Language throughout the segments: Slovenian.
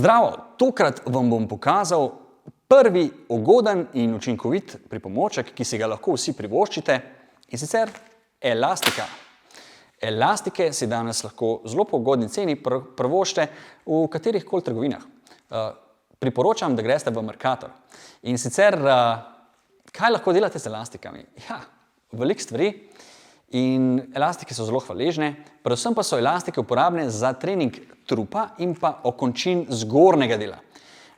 Zdravo, tokrat vam bom pokazal prvi ugoden in učinkovit pripomoček, ki si ga lahko vsi privoščite, in sicer elastika. Elastike si danes lahko zelo po ugodni ceni privoščite v katerihkoli trgovinah. Priporočam, da greste v Mercator. In sicer, kaj lahko delate z elastikami? Ja, veliko stvari. In elastike so zelo hvaležne, predvsem pa so elastike uporabne za trening trupa in pa okončin zgornjega dela.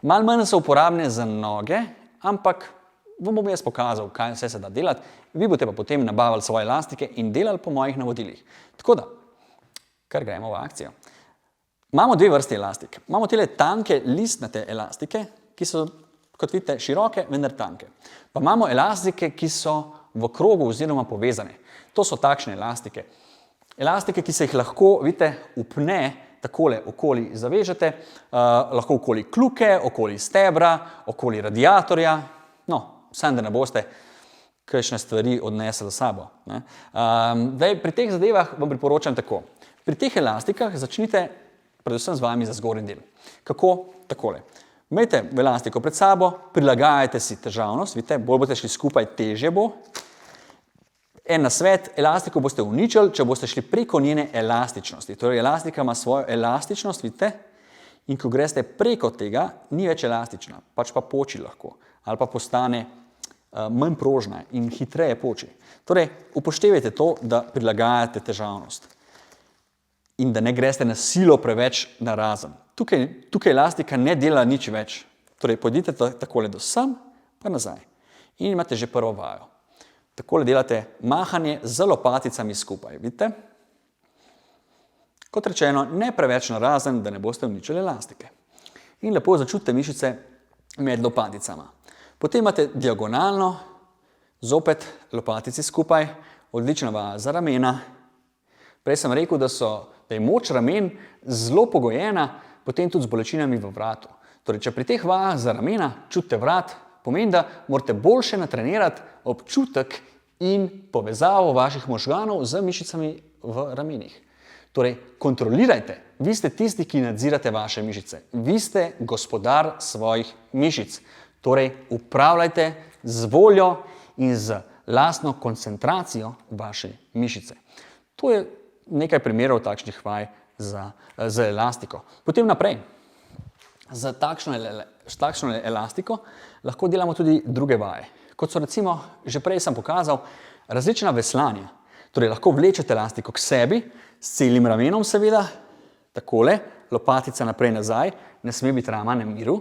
Malo manj so uporabne za noge, ampak vam bom jaz pokazal, kaj vse se da delati. Vi boste pa potem nabavili svoje elastike in delali po mojih navodilih. Tako da, kar gremo v akcijo. Imamo dve vrsti elastik. Imamo tele tanke listnate elastike, ki so, kot vidite, široke, vendar tanke. Pa imamo elastike, ki so v krogu oziroma povezane. To so takšne elastike. Elastike, ki se jih lahko, vidite, upne takole okoli zavežete, lahko okoli kljuke, okoli stebra, okoli radiatorja, no, samo da ne boste kakšne stvari odnesli s sabo. Pri teh zadevah vam priporočam tako. Pri teh elastikah začnite predvsem z vami za zgornji del. Kako? Takole. Imejte elastiko pred sabo, prilagajajte si težavnost, vidite, bolj boste šli skupaj, težje bo. En nasvet, elastiko boste uničili, če boste šli preko njene elastičnosti. Torej, elastika ima svojo elastičnost, vidite, in ko greste preko tega, ni več elastična, pač pa poči lahko, ali pa postane manj prožna in hitreje poči. Torej, upoštevajte to, da prilagajate težavnost in da ne greste na silo preveč narazen. Tukaj elastika ne dela nič več. Torej, pojdite takole do sem, pa nazaj. In imate že prvo vajo. Takole delate mahanje z lopaticami skupaj, vidite? Kot rečeno, ne preveč narazen, da ne boste uničili elastike. In lepo začutite mišice med lopaticama. Potem imate diagonalno, zopet lopatici skupaj, odlična vaja za ramena. Prej sem rekel, da je moč ramen zelo pogojena, potem tudi z bolečinami v vratu. Torej, če pri teh vajah za ramena čutite vrat, pomeni, da morate boljše natrenirati občutek in povezavo vaših možganov z mišicami v ramenih. Torej, kontrolirajte. Vi ste tisti, ki nadzirate vaše mišice. Vi ste gospodar svojih mišic. Torej, upravljajte z voljo in z lastno koncentracijo vaše mišice. To je nekaj primerov takšnih vaj z elastiko. Potem naprej. Z takšno elastiko lahko delamo tudi druge vaje. Kot so recimo, že prej sem pokazal, različna veslanja. Torej, lahko vlečete elastiko k sebi, s celim ramenom seveda, takole, lopatica naprej nazaj, ne sme biti rama na miru,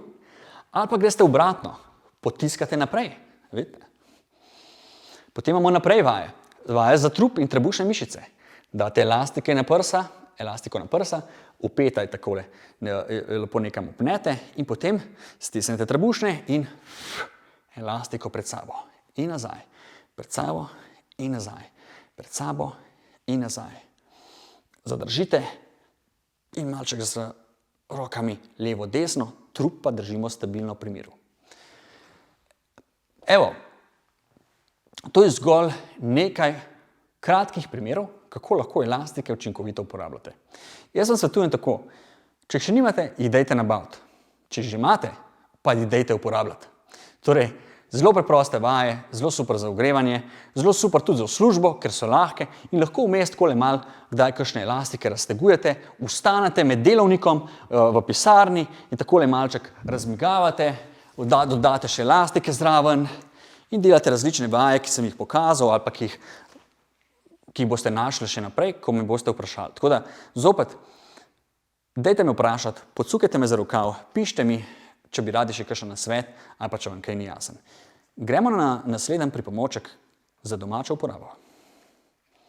ali pa greste obratno, potiskate naprej, vidite. Potem imamo naprej vaje. Vaje za trup in trebušne mišice. Date elastiko na prsa, upetaj takole, lepo nekam upnete in potem stisnete trebušne in elastiko pred sabo in nazaj, pred sabo in nazaj, pred sabo in nazaj. Zadržite in malček z rokami levo, desno, trup pa držimo stabilno pri miru. Evo, to je zgolj nekaj kratkih primerov, kako lahko elastike učinkovito uporabljate. Jaz vam svetujem tako, če še nimate, jih dajte nabaviti. Če že imate, pa jih dajte uporabljati. Torej, zelo preproste vaje, zelo super za ogrevanje, zelo super tudi za službo, ker so lahke in lahko vmes takole malo, kdaj kakšne elastike raztegujete, vstanete med delovnikom v pisarni in takole malček razmigavate, dodate še elastike zraven in delate različne vaje, ki sem jih pokazal ali pa ki jih boste našli še naprej, ko me boste vprašali. Tako da, zopet, dajte me vprašati, podsukajte me za rokav, pišite mi, če bi radi še kakšen nasvet ali pa če vam kaj ni jasen. Gremo na naslednji pripomoček za domačo uporabo.